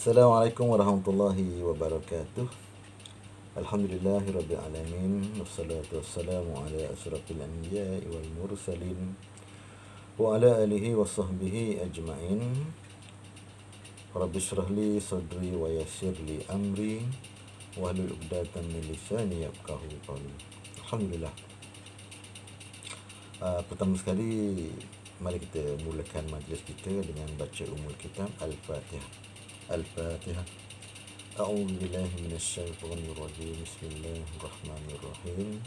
Assalamualaikum warahmatullahi wabarakatuh. Alhamdulillahi rabbil alamin. Wassalatu wassalamu ala asyrafil anbiya'i wal mursalin wa ala alihi wa sahbihi ajma'in. Rabbi shrah li sadri wa yassir li amri wahlul 'uqdatam min lisani yafqahu qawli. Alhamdulillah. Pertama sekali, mari kita mulakan majlis kita dengan baca umul kitab Al-Fatihah. Al-Fatihah. A'udzu billahi minasyaitonir rajim. Bismillahirrahmanirrahim.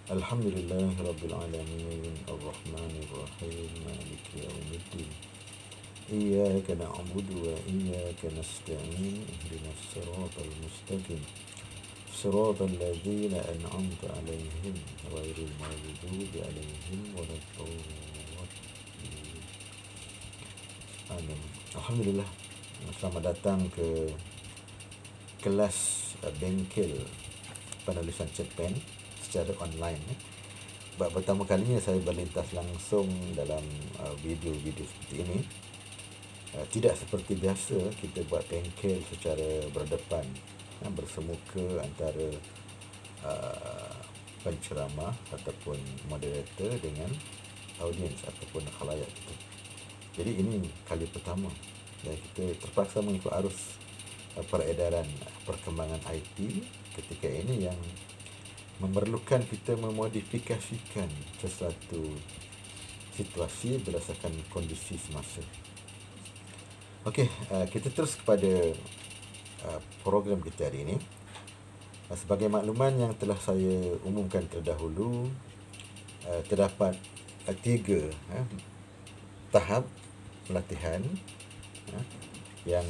Alhamdulillahi rabbil alamin. Arrahmanir rahim. Maliki yaumiddin. Iyyaka na'budu wa iyyaka nasta'in. Ihdinas siratal mustaqim. Siratal ladzina an'amta 'alaihim ghairil maghdubi 'alaihim waladdallin. Amin. Alhamdulillah. Selamat datang ke kelas bengkel penulisan cerpen secara online. Pertama kalinya saya berlintas langsung dalam video-video seperti ini. Tidak seperti biasa kita buat bengkel secara berdepan, bersemuka antara penceramah ataupun moderator dengan audiens ataupun khalayak kita. Jadi ini kali pertama dan kita terpaksa mengikut arus peredaran perkembangan IT ketika ini yang memerlukan kita memodifikasikan sesuatu situasi berdasarkan kondisi semasa. Okey, kita terus kepada program kita hari ini. Sebagai makluman yang telah saya umumkan terdahulu, terdapat 3 tahap pelatihan yang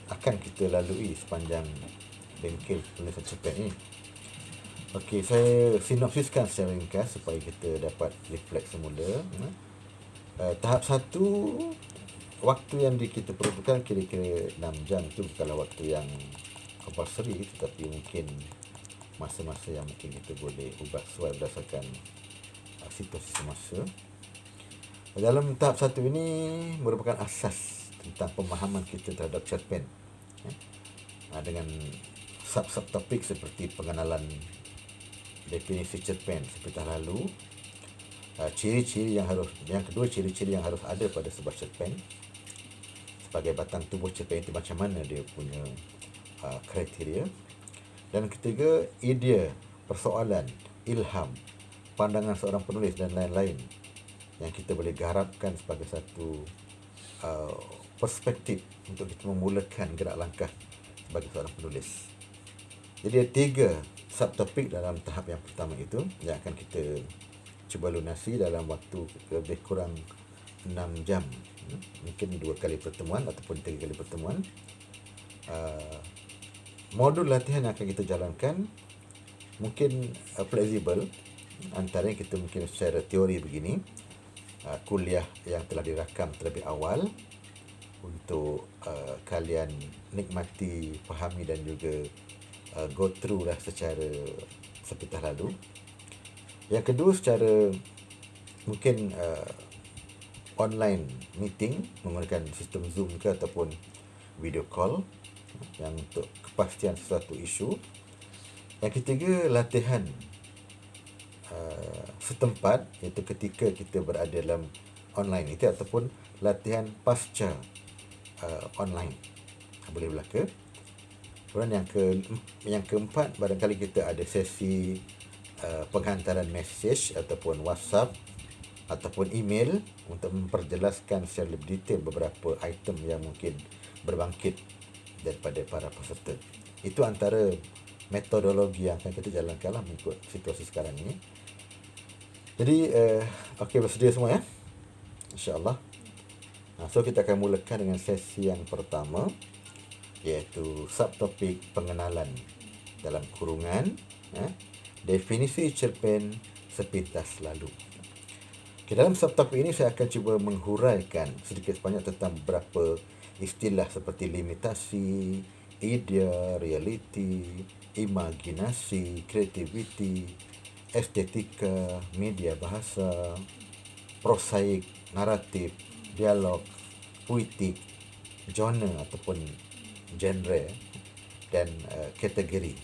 akan kita lalui sepanjang bengkel penulisan cerpen ini. Okey, saya sinopsiskan secara ringkas supaya kita dapat reflect semula. Tahap 1, waktu yang kita perlukan kira-kira 6 jam. Itu bukanlah waktu yang compulsory, tetapi mungkin masa-masa yang mungkin kita boleh ubah sesuai berdasarkan situasi semasa. Dalam tahap 1 ini merupakan asas tentang pemahaman kita terhadap cerpen, dengan sub-sub topik seperti pengenalan definisi cerpen seperti lalu, ciri-ciri yang kedua, ciri-ciri yang harus ada pada sebuah cerpen sebagai batang tubuh cerpen itu, macam mana dia punya kriteria. Dan ketiga, idea, persoalan, ilham, pandangan seorang penulis dan lain-lain yang kita boleh garapkan sebagai satu perspektif untuk kita memulakan gerak langkah sebagai seorang penulis. Jadi ada 3 subtopik dalam tahap yang pertama itu yang akan kita cuba lunasi dalam waktu lebih kurang 6 jam. Mungkin 2 kali pertemuan ataupun 3 kali pertemuan. Modul latihan yang akan kita jalankan mungkin fleksibel. Antaranya kita mungkin secara teori begini, kuliah yang telah dirakam terlebih awal untuk kalian nikmati, fahami dan juga go through lah secara sepintas lalu. Yang kedua, secara mungkin online meeting menggunakan sistem Zoom ke ataupun video call yang untuk kepastian sesuatu isu. Yang ketiga, latihan setempat, iaitu ketika kita berada dalam online itu ataupun latihan pasca online boleh berlaku. Kemudian yang keempat, barangkali kita ada sesi penghantaran mesej ataupun WhatsApp ataupun email untuk memperjelaskan secara lebih detail beberapa item yang mungkin berbangkit daripada para peserta. Itu antara metodologi yang akan kita jalankan mengikut situasi sekarang ini. Jadi okey, bersedia semua ya? InsyaAllah. So kita akan mulakan dengan sesi yang pertama, iaitu subtopik pengenalan dalam kurungan definisi cerpen sepintas lalu. Dalam subtopik ini saya akan cuba menghuraikan sedikit sebanyak tentang beberapa istilah seperti limitasi, idea, realiti, imajinasi, kreativiti, estetika, media bahasa, prosaik, naratif, dialog, puitik, genre ataupun genre dan kategori.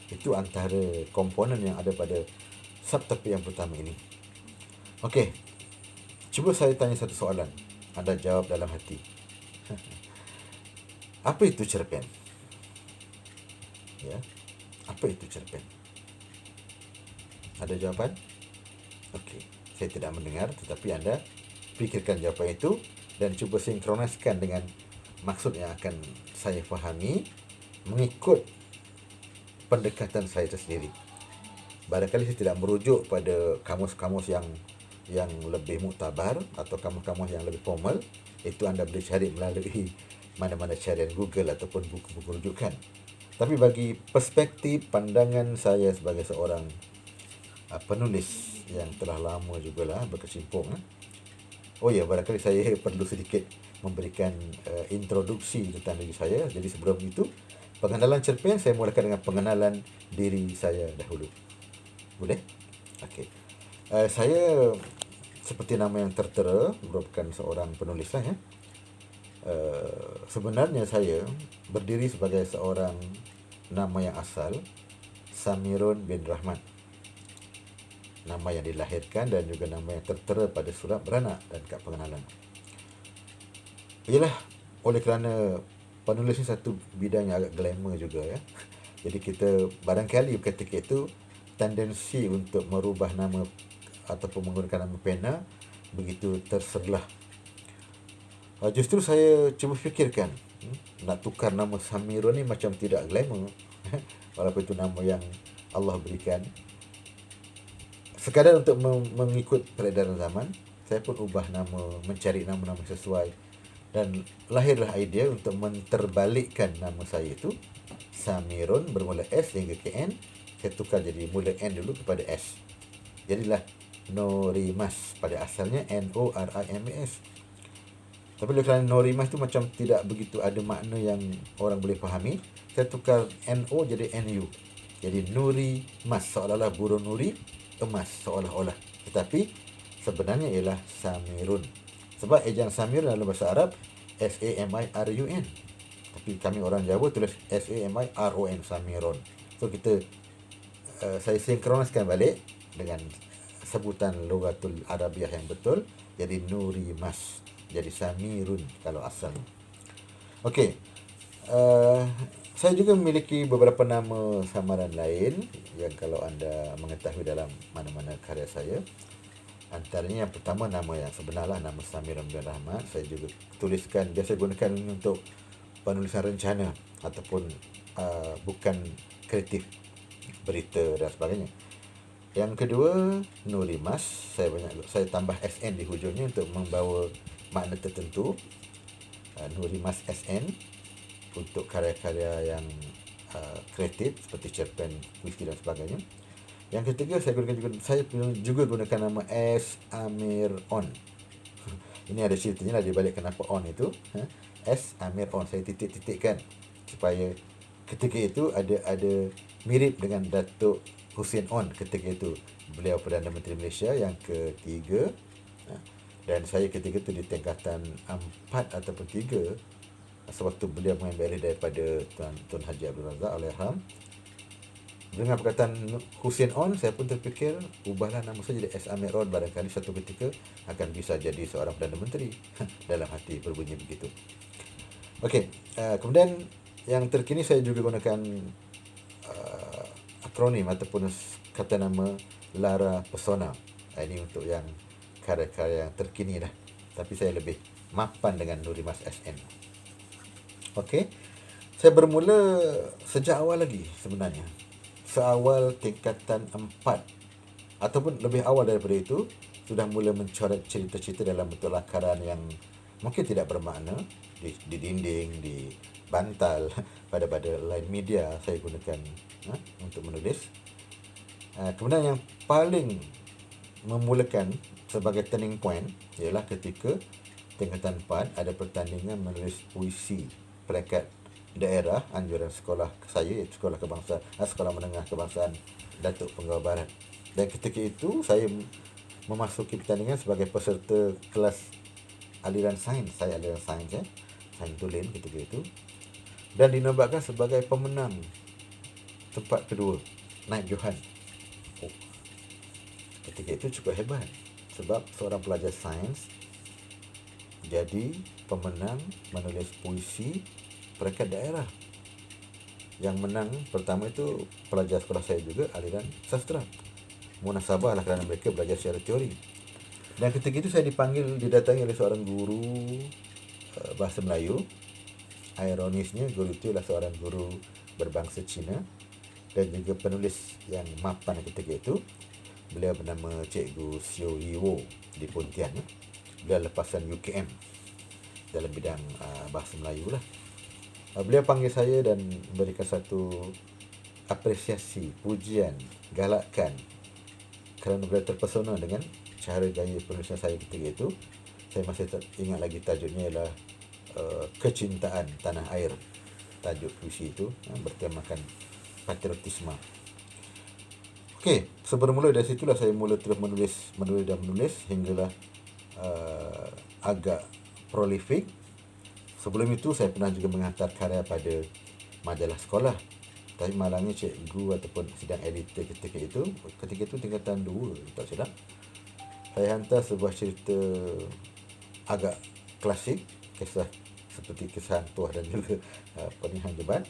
Itu antara komponen yang ada pada subtopik yang pertama ini. Okey, cuba saya tanya satu soalan. Anda jawab dalam hati. Apa itu cerpen? Ya, apa itu cerpen? Ada jawapan? Okey, saya tidak mendengar, tetapi anda fikirkan jawapan itu dan cuba sinkroniskan dengan maksud yang akan saya fahami mengikut pendekatan saya tersendiri. Barangkali saya tidak merujuk pada kamus-kamus yang lebih muktabar atau kamus-kamus yang lebih formal. Itu anda boleh cari melalui mana-mana carian Google ataupun buku-buku rujukan. Tapi bagi perspektif pandangan saya sebagai seorang penulis yang telah lama jugalah berkecimpung. Oh ya, barangkali saya perlu sedikit memberikan introduksi tentang diri saya. Jadi sebelum itu, pengenalan cerpen saya mulakan dengan pengenalan diri saya dahulu. Boleh? Okey. Saya seperti nama yang tertera merupakan seorang penulis lah ya. Sebenarnya saya berdiri sebagai seorang nama yang asal Samirun bin Rahmat. Nama yang dilahirkan dan juga nama yang tertera pada surat beranak dan kad pengenalan. Ialah oleh kerana penulis ni satu bidang yang agak glamour juga ya. Jadi kita barangkali ketika itu tendensi untuk merubah nama ataupun menggunakan nama pena begitu terserlah. Justru saya cuba fikirkan, nak tukar nama Samirun ni macam tidak glamour. Walaupun itu nama yang Allah berikan. Sekadar untuk mengikut peredaran zaman, saya pun ubah nama, mencari nama-nama sesuai. Dan lahirlah idea untuk menterbalikkan nama saya itu. Samirun bermula S hingga ke N. Saya tukar jadi mula N dulu kepada S. Jadilah Norimas, pada asalnya Norimas. Tapi kerana Norimas tu macam tidak begitu ada makna yang orang boleh fahami, saya tukar NO jadi NU. Jadi Nuri Mas, seolah-olah burung nuri, emas seolah-olah. Tetapi sebenarnya ialah Samirun. Sebab ejaan Samirun dalam bahasa Arab Samirun. Tapi kami orang Jawa tulis Samirun, Samirun. So saya sinkroniskan balik dengan sebutan Lughatul Arabiah yang betul, jadi Nuri Mas. Jadi Samirun kalau asalnya. Okey. Saya juga memiliki beberapa nama samaran lain yang kalau anda mengetahui dalam mana-mana karya saya. Antaranya yang pertama nama yang sebenarlah nama Samirun bin Rahmat. Saya juga tuliskan, biasa gunakan untuk penulisan rencana ataupun bukan kreatif, berita dan sebagainya. Yang kedua Nurimas, saya tambah SN di hujungnya untuk membawa makna tertentu. Nurimas SN untuk karya-karya yang kreatif seperti cerpen, puisi dan sebagainya. Yang ketiga saya juga gunakan nama S Amir On. Ini ada ceritanya lah di balik kenapa on itu. S Amir On, saya titik-titikkan supaya ketika itu ada mirip dengan Datuk Hussein On ketika itu. Beliau Perdana Menteri Malaysia yang ketiga. Dan saya ketika itu di tingkatan 4 ataupun 3 sewaktu beliau mengambil alih daripada Tuan Haji Abdul Razak Allahyarham. Dengan perkataan Hussein On, saya pun terfikir ubahlah nama saya jadi S. Amir On, barangkali satu ketika akan bisa jadi seorang Perdana Menteri. Dalam hati berbunyi begitu. Okey, kemudian yang terkini saya juga gunakan akronim ataupun kata nama Lara Pesona. Ini untuk yang karya-karya yang terkini dah. Tapi saya lebih mapan dengan Nurimas SN. Okey. Saya bermula sejak awal lagi sebenarnya. Seawal tingkatan 4 ataupun lebih awal daripada itu sudah mula mencoret cerita-cerita dalam bentuk lakaran yang mungkin tidak bermakna di dinding, di bantal, pada line media saya gunakan untuk menulis. Kemudian yang paling memulakan sebagai turning point ialah ketika tingkatan 4 ada pertandingan menulis puisi peringkat daerah anjuran sekolah saya, iaitu sekolah menengah kebangsaan Datuk Penggawa Barat. Dan ketika itu saya memasuki pertandingan sebagai peserta kelas aliran sains. Saya aliran sains Hang Tulen ketika itu, dan dinobatkan sebagai pemenang tempat kedua, Naib Johan. Oh, ketika itu cukup hebat sebab seorang pelajar sains jadi pemenang menulis puisi peringkat daerah. Yang menang pertama itu pelajar sekolah saya juga, aliran sastra. Munasabah lah kerana mereka belajar secara teori. Dan ketika itu saya didatangi oleh seorang guru bahasa Melayu. Ironisnya guru itu adalah seorang guru berbangsa Cina dan juga penulis yang mapan ketika itu. Beliau bernama Cikgu Sio Yiwo di Pontian. Beliau lepasan UKM dalam bidang bahasa Melayu lah. Beliau panggil saya dan memberikan satu apresiasi, pujian, galakan kerana beliau terpesona dengan cara gaya penulisan saya ketika itu. Saya masih ingat lagi tajuknya ialah Kecintaan Tanah Air. Tajuk puisi itu bertemakan patriotisme. Okey, bermula dari situlah saya mula terus menulis hinggalah agak prolifik. Sebelum itu saya pernah juga menghantar karya pada majalah sekolah. Tapi malangnya cikgu ataupun sidang editor ketika itu tingkatan 2 tak silap, saya hantar sebuah cerita agak klasik, kisah seperti kisah Tuah dan juga Penihang Jebat.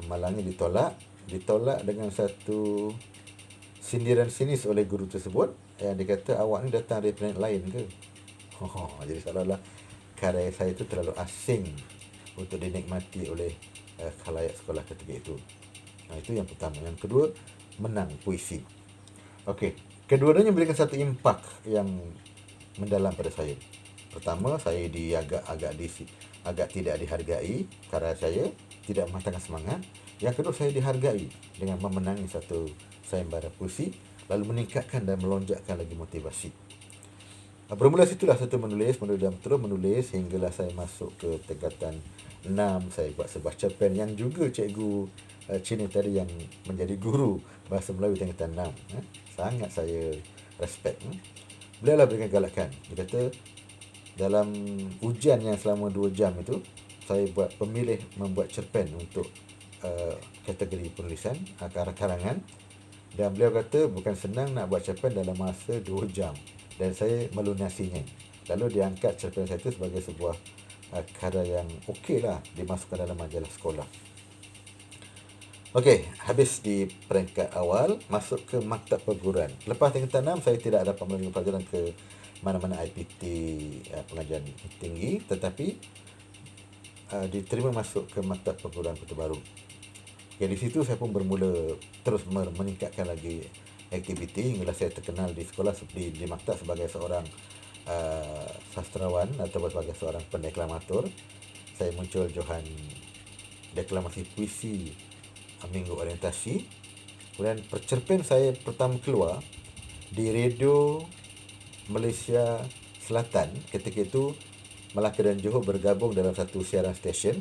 Malangnya ditolak dengan satu sindiran sinis oleh guru tersebut yang dia kata, awak ni datang dari planet lain ke? Jadi seolah-olah karya saya itu terlalu asing untuk dinikmati oleh khalayak sekolah ketika itu. Itu yang pertama. Yang kedua, menang puisi. Okey, kedua-duanya memberikan satu impak yang mendalam pada saya. Pertama, saya agak tidak dihargai, karya saya tidak mematangkan semangat. Yang kedua, saya dihargai dengan memenangi satu sayembara puisi, lalu meningkatkan dan melonjakkan lagi motivasi. Bermula situlah saya menulis hinggalah saya masuk ke tingkatan 6. Saya buat sebuah cerpen yang juga cikgu Cina tadi yang menjadi guru bahasa Melayu tingkatan 6 sangat saya respect. Beliau lah berikan galakan. Dia kata dalam ujian yang selama 2 jam itu, saya membuat cerpen untuk kategori penulisan karangan, dan beliau kata bukan senang nak buat cerpen dalam masa 2 jam, dan saya melunasinya. Lalu diangkat cerpen saya itu sebagai sebuah karya yang okey lah dimasukkan dalam majalah sekolah. Okey, habis di peringkat awal, masuk ke maktab perguruan. Lepas tingkatan 6, saya tidak dapat melanjutkan pelajaran ke mana-mana IPT pengajian tinggi, tetapi diterima masuk ke maktab perguruan Kota Baru. Okay, di situ saya pun bermula terus meningkatkan lagi aktiviti hinggalah saya terkenal di sekolah di maktab sebagai seorang sastrawan atau sebagai seorang pendeklamator. Saya muncul johan deklamasi puisi minggu orientasi. Kemudian cerpen saya pertama keluar di radio Malaysia Selatan. Ketika itu Melaka dan Johor bergabung dalam satu siaran stesen.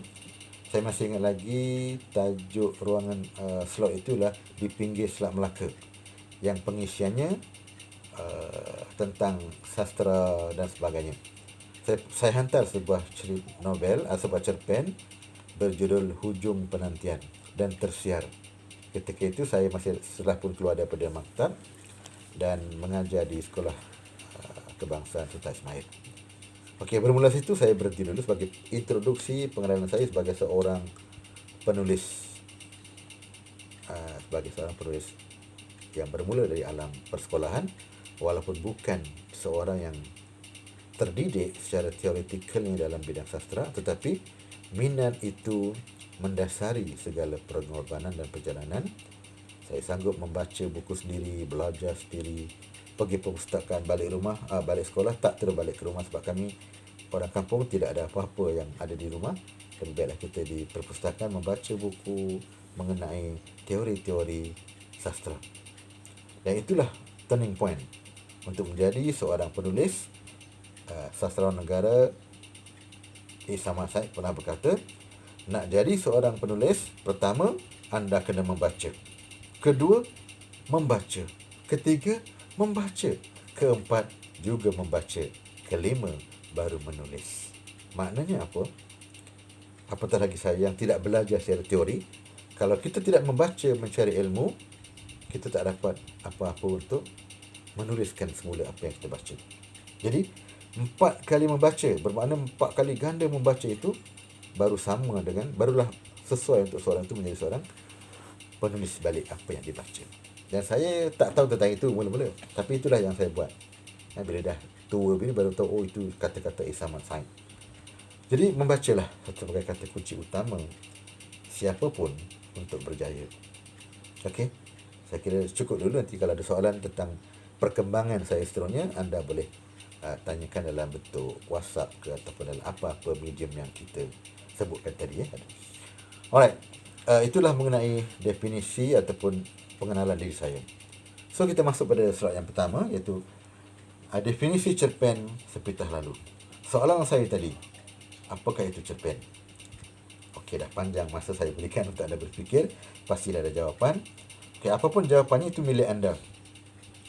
Saya masih ingat lagi tajuk ruangan slot itulah Di Pinggir Selat Melaka, yang pengisiannya tentang sastra dan sebagainya. Saya hantar sebuah sebuah cerpen berjudul Hujung Penantian dan tersiar. Ketika itu saya masih setelah pun keluar daripada maktab dan mengajar di sekolah kebangsaan Sultan Ismail. Okey, bermula situ saya berhenti dulu sebagai introduksi pengenalan saya sebagai seorang penulis yang bermula dari alam persekolahan, walaupun bukan seorang yang terdidik secara teoretikalnya dalam bidang sastra, tetapi minat itu mendasari segala pengorbanan dan perjalanan. Saya sanggup membaca buku sendiri, belajar sendiri, pergi perpustakaan, balik sekolah tak terus balik ke rumah sebab kami orang kampung tidak ada apa-apa yang ada di rumah. Lebih baiklah kita di perpustakaan membaca buku mengenai teori-teori sastra. Dan itulah turning point untuk menjadi seorang penulis. Sastrawan negara Sama Said pernah berkata, nak jadi seorang penulis, pertama anda kena membaca, kedua membaca, ketiga membaca, keempat juga membaca, kelima baru menulis. Maknanya apa? apatah lagi saya yang tidak belajar secara teori, kalau kita tidak membaca mencari ilmu, kita tak dapat apa-apa untuk menuliskan semula apa yang kita baca. Jadi 4 kali membaca bermakna 4 kali ganda membaca itu barulah sesuai untuk seorang itu menjadi seorang penulis balik apa yang dibaca. Dan saya tak tahu tentang itu mula-mula, tapi itulah yang saya buat. Bila dah tua begini baru tahu, oh itu kata-kata Isaman Said. Jadi membacalah sebagai kata kunci utama siapapun untuk berjaya. Okey. Saya kira cukup dulu. Nanti kalau ada soalan tentang perkembangan saya seterusnya, anda boleh tanyakan dalam bentuk WhatsApp ke ataupun dalam apa-apa medium yang kita sebutkan tadi. Alright. Itulah mengenai definisi ataupun pengenalan diri saya. So kita masuk pada slide yang pertama, iaitu definisi cerpen sepitah lalu. Soalan saya tadi, apakah itu cerpen? Okey, dah panjang masa saya berikan untuk anda berfikir, pastilah ada jawapan. Okey, apapun jawapannya itu milik anda.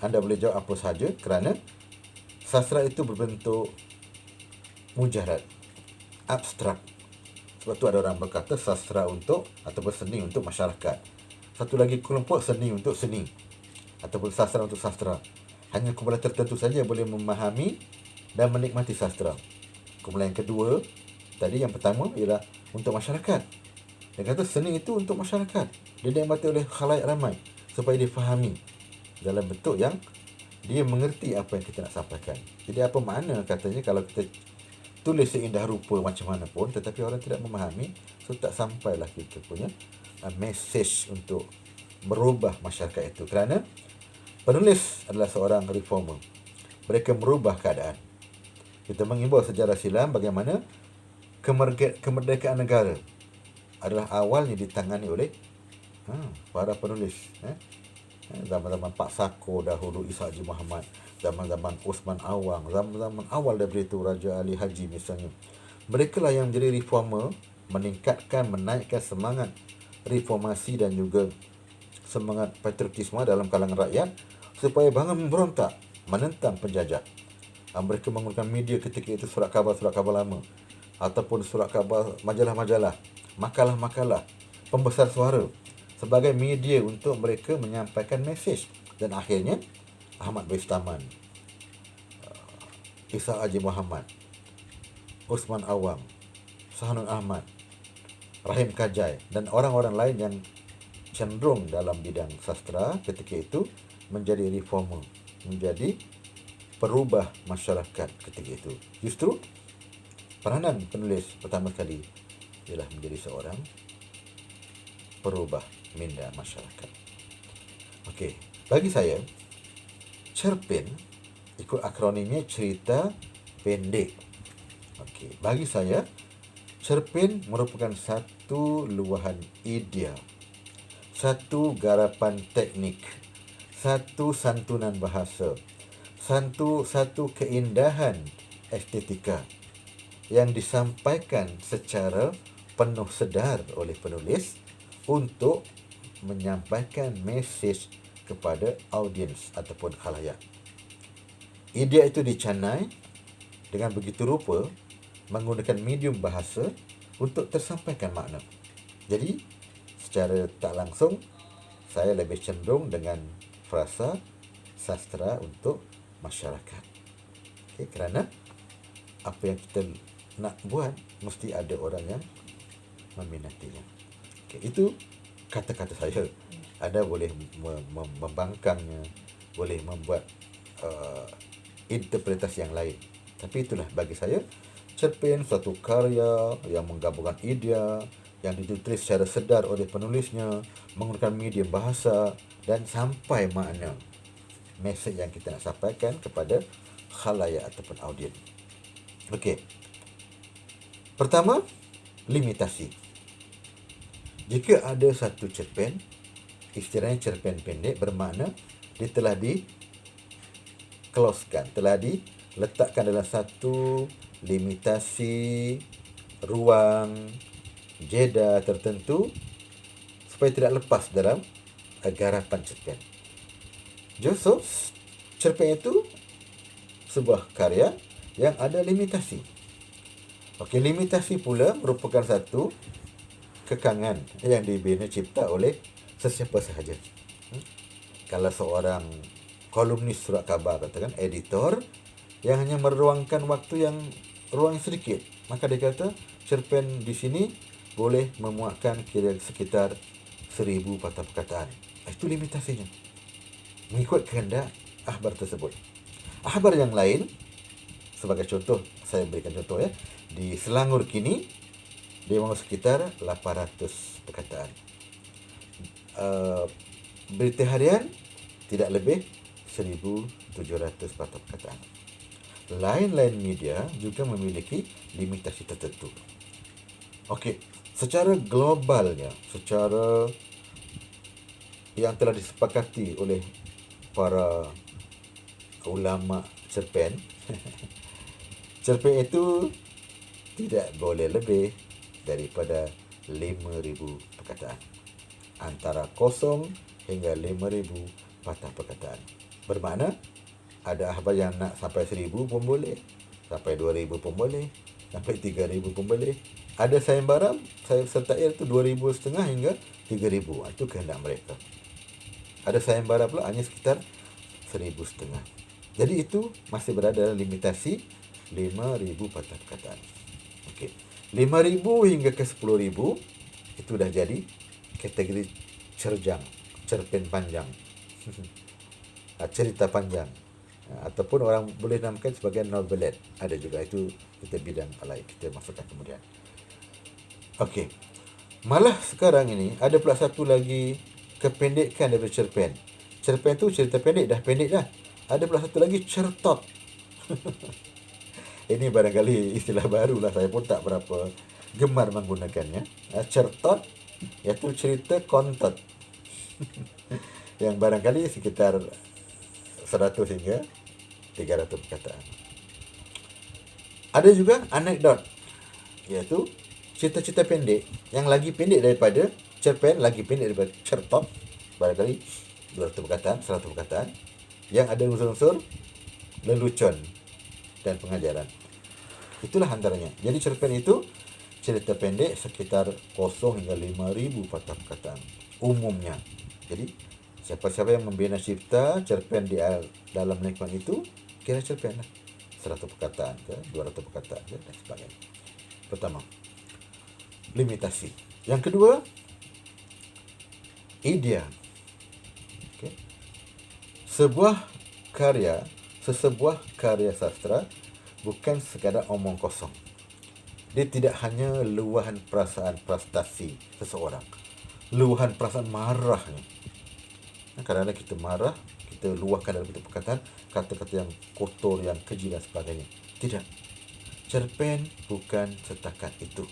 Anda boleh jawab apa sahaja kerana sastra itu berbentuk mujarad, abstrak. Sebab tu ada orang berkata sastra untuk ataupun seni untuk masyarakat. Satu lagi kelompok seni untuk seni ataupun sastra untuk sastra. Hanya kumpulan tertentu saja boleh memahami dan menikmati sastra. Kumpulan yang kedua, tadi yang pertama ialah untuk masyarakat. Dia kata seni itu untuk masyarakat. Dia dinikmati oleh khalayak ramai supaya difahami dalam bentuk yang dia mengerti apa yang kita nak sampaikan. Jadi apa makna katanya kalau kita tulis seindah rupa macam mana pun tetapi orang tidak memahami, so tak sampailah kita punya message untuk merubah masyarakat itu. Kerana penulis adalah seorang reformer. Mereka merubah keadaan. Kita mengimbau sejarah silam bagaimana kemerdekaan negara adalah awalnya ditangani oleh para penulis. Zaman-zaman Pak Sako dahulu, Isa Haji Muhammad, zaman-zaman Osman Awang, zaman-zaman awal daripada itu Raja Ali Haji misalnya. Mereka lah yang menjadi reformer, menaikkan semangat reformasi dan juga semangat patriotisme dalam kalangan rakyat supaya bangun memberontak menentang penjajah. Mereka menggunakan media ketika itu surat khabar lama ataupun surat khabar majalah-majalah, makalah-makalah, pembesar suara sebagai media untuk mereka menyampaikan mesej. Dan akhirnya Ahmad Baistaman, Isa Haji Muhammad, Osman Awang, Sahanun Ahmad, Rahim Kajai dan orang-orang lain yang cenderung dalam bidang sastra ketika itu menjadi reformer, menjadi perubah masyarakat ketika itu. Justru peranan penulis pertama kali ialah menjadi seorang perubah minda masyarakat. Okey, bagi saya cerpen ikut akronimnya cerita pendek. Okey, bagi saya cerpen merupakan satu luahan idea, satu garapan teknik, satu santunan bahasa, satu keindahan estetika yang disampaikan secara penuh sedar oleh penulis untuk menyampaikan mesej kepada audiens ataupun khalayak. Idea itu dicanai dengan begitu rupa menggunakan medium bahasa untuk tersampaikan makna. Jadi, secara tak langsung, saya lebih cenderung dengan frasa sastra untuk masyarakat. Okay, kerana apa yang kita nak buat, mesti ada orang yang meminatinya. Okay, itu kata-kata saya. Anda boleh membangkangnya, boleh membuat interpretasi yang lain. Tapi itulah bagi saya, cerpen suatu karya yang menggabungkan idea yang ditulis secara sedar oleh penulisnya, menggunakan medium bahasa dan sampai makna mesej yang kita nak sampaikan kepada khalayak ataupun audiens. Okey. Pertama, limitasi. Jika ada satu cerpen, istilahnya cerpen pendek, bermakna dia telah di-closekan, telah diletakkan dalam satu limitasi ruang jeda tertentu supaya tidak lepas dalam garapan cerpen. So, cerpen itu sebuah karya yang ada limitasi. Okey, limitasi pula merupakan satu kekangan yang dibina cipta oleh sesiapa sahaja. Kalau seorang kolumnis surat khabar, katakan editor, yang hanya meruangkan waktu yang ruang sedikit, maka dia kata cerpen di sini boleh memuatkan kira sekitar 1000 patah perkataan. Itu limitasinya, mengikut kehendak akhbar tersebut. Akhbar yang lain, sebagai contoh, saya berikan contoh ya, di Selangor kini dia mahu sekitar 800 perkataan. Berita harian tidak lebih 1700 patah perkataan. Lain-lain media juga memiliki limitasi tertentu. Okey, secara globalnya, secara yang telah disepakati oleh para ulama cerpen, cerpen itu tidak boleh lebih daripada 5,000 perkataan. Antara 0 hingga 5,000 patah perkataan. Bermakna ada akhbar yang nak sampai 1,000 pun boleh, sampai 2,000 pun boleh, sampai 3,000 pun boleh. Ada sayembara, saya sertai itu 2,500 hingga 3,000. Itu kehendak mereka. Ada sayembara pula hanya sekitar 1,500. Jadi itu masih berada dalam limitasi 5,000 patah perkataan. Okey. 5,000 hingga ke 10,000 itu dah jadi kategori cerjang, cerpen panjang. Cerita panjang. Ataupun orang boleh namakan sebagai novelette. Ada juga, itu kita bidang lain, kita masukkan kemudian. Okey. Malah sekarang ini ada pula satu lagi kependekan daripada cerpen. Cerpen tu cerita pendek, dah pendek dah. Ada pula satu lagi, certot. Ini barangkali istilah baru lah, saya pun tak berapa gemar menggunakannya. Certot iaitu cerita kontot. Yang barangkali sekitar 100 hingga 300 perkataan. Ada juga anekdot, iaitu cerita-cerita pendek yang lagi pendek daripada cerpen, lagi pendek daripada certot, barangkali 200 perkataan, 100 perkataan, yang ada unsur-unsur lelucon dan pengajaran. Itulah antaranya. Jadi cerpen itu cerita pendek sekitar 0 hingga 5,000 patah perkataan umumnya. Jadi siapa-siapa yang membina cipta cerpen di dalam lingkungan itu, kira cerpen lah, 100 perkataan ke 200 perkataan ke, dan sebagainya. Pertama, limitasi. Yang kedua, idea. Okay. Sesebuah karya sastra bukan sekadar omong kosong. Dia tidak hanya luahan perasaan prestasi seseorang, luahan perasaan marahnya. Kadang-kadang kita marah, kita luahkan dalam bentuk perkataan, kata-kata yang kotor, yang keji dan sebagainya. Tidak. Cerpen bukan setakat itu.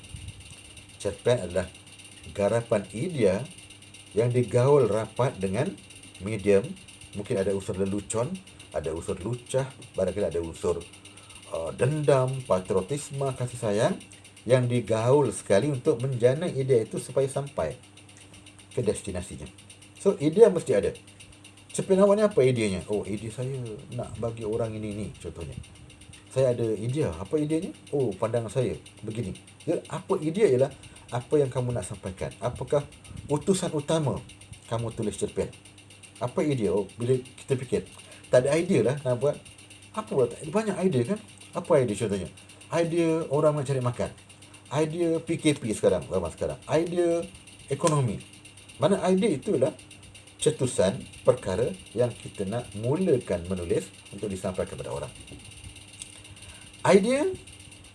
Cerpen adalah garapan idea yang digaul rapat dengan medium. Mungkin ada unsur lelucon, ada unsur lucah, barangkali ada unsur dendam, patriotisme, kasih sayang, yang digaul sekali untuk menjana idea itu supaya sampai ke destinasinya. So, idea mesti ada. Cerpen awak ni apa ideanya? Oh, idea saya nak bagi orang ini, contohnya. Saya ada idea. Apa ideanya? Oh, pandangan saya begini. Jadi, apa idea ialah apa yang kamu nak sampaikan. Apakah utusan utama kamu tulis cerpen? Apa idea? Oh, bila kita fikir, tak ada idea lah nak buat. Apa buat? Banyak idea kan? Apa idea contohnya? Idea orang nak cari makan. Idea PKP sekarang, zaman sekarang. Idea ekonomi. Mana idea itulah cetusan perkara yang kita nak mulakan menulis untuk disampaikan kepada orang. Idea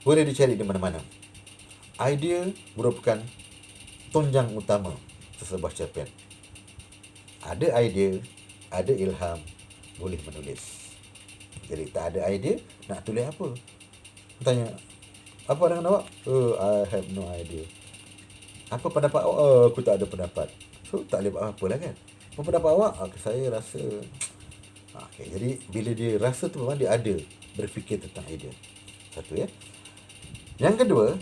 boleh dicari di mana-mana. Idea merupakan tunjang utama sesebuah cerpen. Ada idea, ada ilham, boleh menulis. Jadi tak ada idea, nak tulis apa? Tanya, apa dengan awak? Oh, I have no idea. Apa pendapat awak? Aku tak ada pendapat. So, tak boleh buat apa lah kan? Apa pendapat awak? Saya rasa... Okay, jadi, bila dia rasa tu memang dia ada berfikir tentang idea. Satu ya. Yang kedua,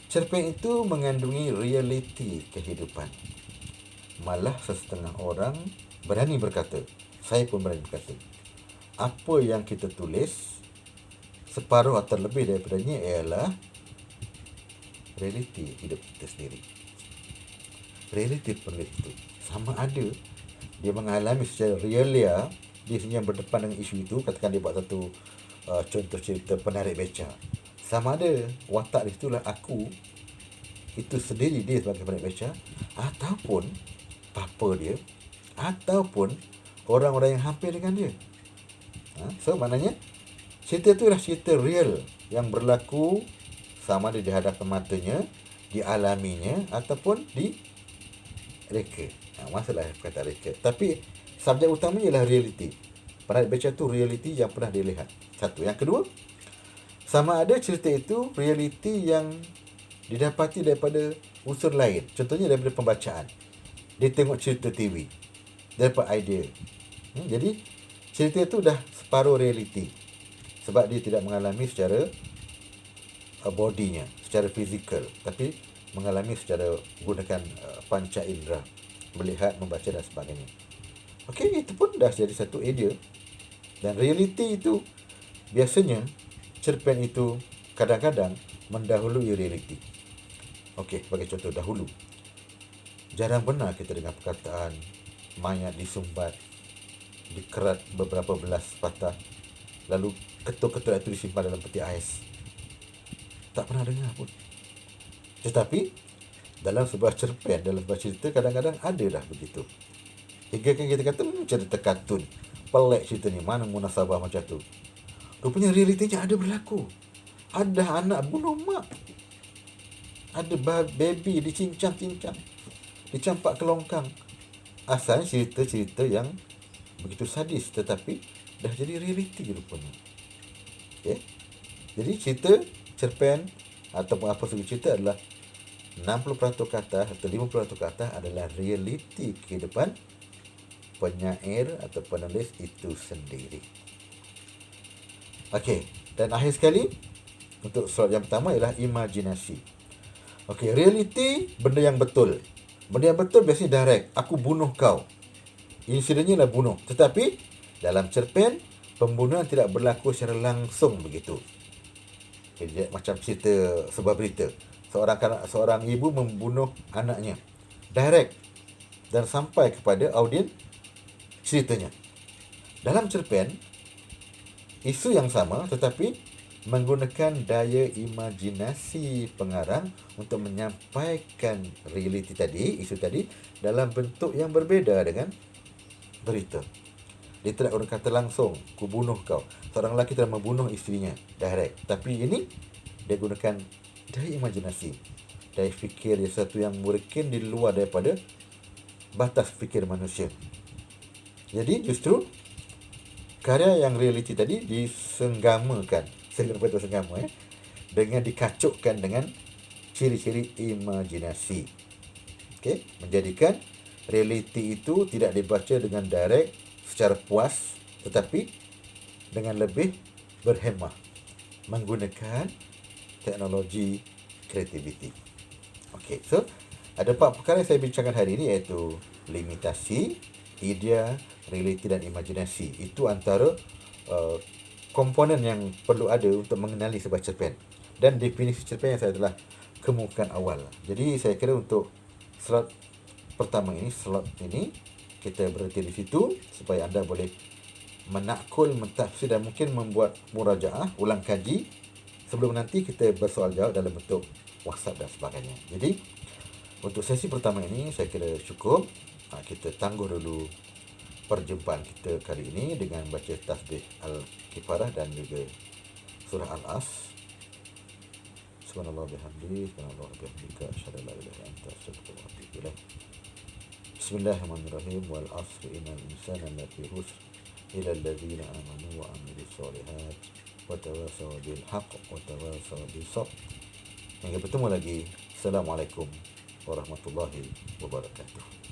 cerpen itu mengandungi realiti kehidupan. Malah sesetengah orang berani berkata, saya pun berani berkata, apa yang kita tulis, separuh atau lebih daripadanya ialah realiti hidup kita sendiri. Realiti penulis itu sama ada dia mengalami secara realia, dia sendiri yang berdepan dengan isu itu. Katakan dia buat satu contoh cerita penarik beca, sama ada watak dia itulah aku itu sendiri, dia sebagai penarik beca, ataupun papa dia, ataupun orang-orang yang hampir dengan dia. So maknanya cerita itu adalah cerita real yang berlaku, sama ada di hadapan matanya, dialaminya, ataupun di reka. Masalah kata reka. Tapi subjek utamanya ialah realiti. Penarik beca itu realiti yang pernah dilihat. Satu. Yang kedua, sama ada cerita itu realiti yang didapati daripada unsur lain. Contohnya daripada pembacaan. Dia tengok cerita TV, dia dapat idea. Jadi cerita itu dah separuh realiti, sebab dia tidak mengalami secara bodinya, secara fizikal, tapi mengalami secara gunakan panca indera, melihat, membaca dan sebagainya. Okey, itu pun dah jadi satu idea. Dan realiti itu biasanya cerpen itu kadang-kadang mendahului realiti. Okey, bagi contoh dahulu, jarang benar kita dengar perkataan mayat disumbat, dikerat beberapa belas patah, lalu ketul-ketul itu disimpan dalam peti ais. Tak pernah dengar pun. Tetapi dalam sebuah cerpen, dalam sebuah cerita, kadang-kadang ada dah begitu. Hingga kan kita kata cerita kartun, pelik cerita ni, mana munasabah macam tu. Rupanya realitinya ada berlaku. Ada anak bunuh mak, ada baby dicincang-cincang, dicampak ke longkang. Asalnya cerita-cerita yang begitu sadis, tetapi dah jadi realiti rupanya. Okay? Jadi cerita, cerpen ataupun apa sahaja cerita adalah 60% ke atas atau 50% ke atas adalah realiti kehidupan penyair atau penulis itu sendiri. Okey, dan akhir sekali untuk soalan yang pertama ialah imajinasi. Okey, realiti benda yang betul. Benda yang betul biasanya direct. Aku bunuh kau. Insidennya adalah bunuh. Tetapi dalam cerpen, pembunuhan tidak berlaku secara langsung begitu. Okay, macam cerita sebuah berita. Seorang ibu membunuh anaknya. Direct. Dan sampai kepada audiens ceritanya. Dalam cerpen, isu yang sama tetapi menggunakan daya imajinasi pengarang untuk menyampaikan realiti tadi, isu tadi, dalam bentuk yang berbeza dengan berita. Dia tidak guna kata langsung, ku bunuh kau. Seorang lelaki telah membunuh isterinya, direct. Tapi ini, dia gunakan daya imajinasi, daya fikir dia, satu yang mungkin di luar daripada batas fikir manusia. Jadi justru karya yang realiti tadi disenggamakan, dengan dikacukkan dengan ciri-ciri imajinasi. Okay? Menjadikan realiti itu tidak dibaca dengan direct secara puas, tetapi dengan lebih berhemah, menggunakan teknologi kreativiti. Okey, so ada 4 perkara yang saya bincangkan hari ini, iaitu limitasi, idea, realiti dan imajinasi. Itu antara komponen yang perlu ada untuk mengenali sebuah cerpen. Dan definisi cerpen yang saya telah kemukakan awal. Jadi saya kira untuk slot pertama ini, kita berhenti di situ supaya anda boleh menakul, mentafsir dan mungkin membuat murajaah, ulang kaji sebelum nanti kita bersoal jawab dalam bentuk WhatsApp dan sebagainya. Jadi untuk sesi pertama ini saya kira cukup. Kita tangguh dulu perjumpaan kita kali ini dengan baca tasbih Al-Kifarah dan juga surah Al-As. Subhanallah bihamdihi, subhanallah bihamdika, asyhadu an la ilaha illa anta, astaghfiruka wa atubu ilaik. Bismillahirrahmanirrahim. Wal 'asri innal insana lafi khusr illa alladzina amanu wa 'amilus solihat wa tawassaw bil haqq wa tawassaw bis sabr. Hingga bertemu lagi. Assalamualaikum warahmatullahi wabarakatuh.